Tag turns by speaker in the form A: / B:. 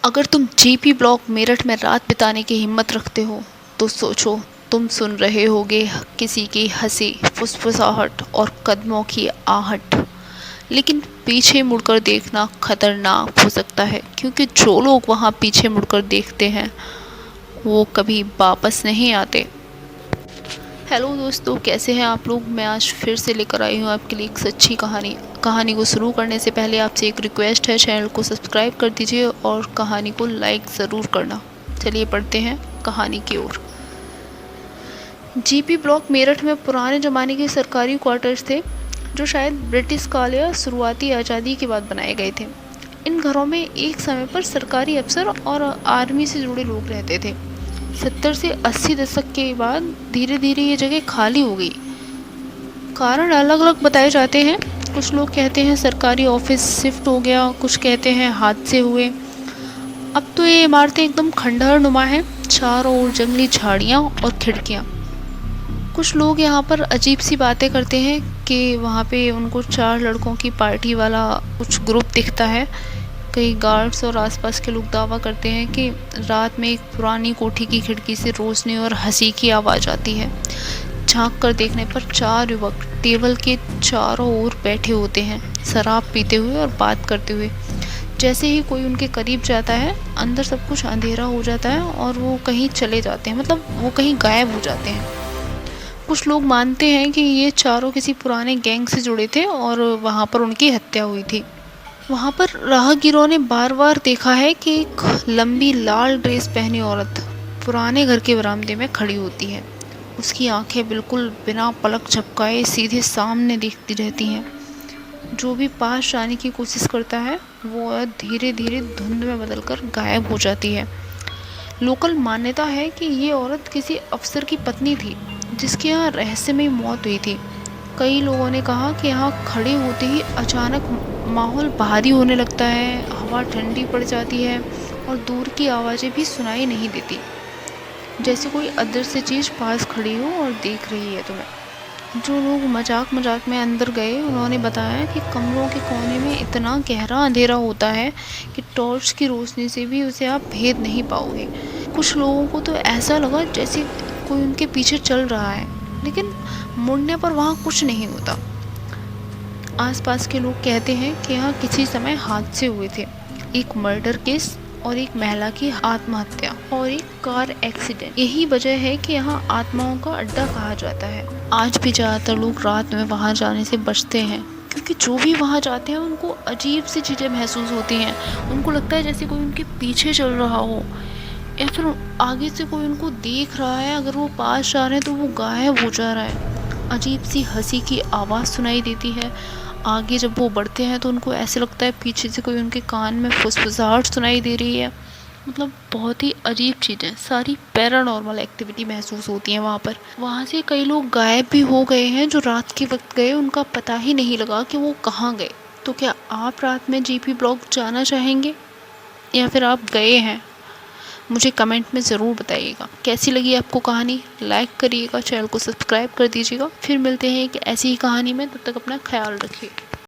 A: अगर तुम GP block Meerut में रात बिताने की हिम्मत रखते हो तो सोचो, तुम सुन रहे होगे किसी की हंसी, फुसफुसाहट और कदमों की आहट। लेकिन पीछे मुड़कर देखना खतरनाक हो सकता है, क्योंकि जो लोग वहाँ पीछे मुड़कर देखते हैं वो कभी वापस नहीं आते। हेलो दोस्तों, कैसे हैं आप लोग। मैं आज फिर से लेकर आई हूँ आपके लिए एक सच्ची कहानी को शुरू करने से पहले आपसे एक रिक्वेस्ट है, चैनल को सब्सक्राइब कर दीजिए और कहानी को लाइक ज़रूर करना। चलिए पढ़ते हैं कहानी की ओर। जीपी ब्लॉक मेरठ में पुराने ज़माने के सरकारी क्वार्टर्स थे, जो शायद ब्रिटिश काल या शुरुआती आज़ादी के बाद बनाए गए थे। इन घरों में एक समय पर सरकारी अफसर और आर्मी से जुड़े लोग रहते थे। 70 से 80 दशक के बाद धीरे धीरे ये जगह खाली हो गई। कारण अलग अलग बताए जाते हैं। कुछ लोग कहते हैं सरकारी ऑफिस शिफ्ट हो गया, कुछ कहते हैं हादसे हुए। अब तो ये इमारतें एकदम खंडहर नुमा है, चारों ओर जंगली झाड़ियाँ और खिड़कियाँ। कुछ लोग यहाँ पर अजीब सी बातें करते हैं कि वहाँ पे उनको 4 लड़कों की पार्टी वाला कुछ ग्रुप दिखता है। कई गार्ड्स और आसपास के लोग दावा करते हैं कि रात में एक पुरानी कोठी की खिड़की से रोशनी और हंसी की आवाज़ आती है। झांक कर देखने पर 4 युवक टेबल के चारों ओर बैठे होते हैं, शराब पीते हुए और बात करते हुए। जैसे ही कोई उनके करीब जाता है, अंदर सब कुछ अंधेरा हो जाता है और वो कहीं चले जाते हैं, मतलब वो कहीं गायब हो जाते हैं। कुछ लोग मानते हैं कि ये चारों किसी पुराने गैंग से जुड़े थे और वहाँ पर उनकी हत्या हुई थी। वहाँ पर राहगीरों ने बार बार देखा है कि एक लंबी लाल ड्रेस पहनी औरत पुराने घर के बरामदे में खड़ी होती है। उसकी आंखें बिल्कुल बिना पलक झपकाए सीधे सामने देखती रहती हैं। जो भी पास जाने की कोशिश करता है वो धीरे धीरे धुंध में बदलकर गायब हो जाती है। लोकल मान्यता है कि ये औरत किसी अफसर की पत्नी थी, जिसके यहाँ रहस्यमय मौत हुई थी। कई लोगों ने कहा कि यहाँ खड़े होते ही अचानक माहौल भारी होने लगता है, हवा ठंडी पड़ जाती है और दूर की आवाज़ें भी सुनाई नहीं देती, जैसे कोई अदृश्य चीज़ पास खड़ी हो और देख रही है तुम्हें। जो लोग मजाक मजाक में अंदर गए, उन्होंने बताया कि कमरों के कोने में इतना गहरा अंधेरा होता है कि टॉर्च की रोशनी से भी उसे आप भेद नहीं पाओगे। कुछ लोगों को तो ऐसा लगा जैसे कोई उनके पीछे चल रहा है, लेकिन मुड़ने पर वहाँ कुछ नहीं होता। आसपास के लोग कहते हैं कि यहाँ किसी समय हादसे हुए थे, एक मर्डर केस और एक महिला की आत्महत्या और एक कार एक्सीडेंट। यही वजह है कि यहाँ आत्माओं का अड्डा कहा जाता है। आज भी ज़्यादातर लोग रात में वहाँ जाने से बचते हैं, क्योंकि जो भी वहाँ जाते हैं उनको अजीब सी चीज़ें महसूस होती हैं। उनको लगता है जैसे कोई उनके पीछे चल रहा हो, या फिर आगे से कोई उनको देख रहा है। अगर वो पास जा रहे हैं तो वो गायब हो जा रहा है। अजीब सी हंसी की आवाज़ सुनाई देती है। आगे जब वो बढ़ते हैं तो उनको ऐसे लगता है पीछे से कोई उनके कान में फुसफुसाहट सुनाई दे रही है। मतलब बहुत ही अजीब चीज़ें, सारी पैरानॉर्मल एक्टिविटी महसूस होती हैं वहाँ पर। वहाँ से कई लोग गायब भी हो गए हैं, जो रात के वक्त गए उनका पता ही नहीं लगा कि वो कहाँ गए। तो क्या आप रात में जीपी ब्लॉक जाना चाहेंगे या फिर आप गए हैं? मुझे कमेंट में ज़रूर बताइएगा। कैसी लगी आपको कहानी, लाइक करिएगा, चैनल को सब्सक्राइब कर दीजिएगा। फिर मिलते हैं एक ऐसी ही कहानी में, तब तक अपना ख्याल रखिए।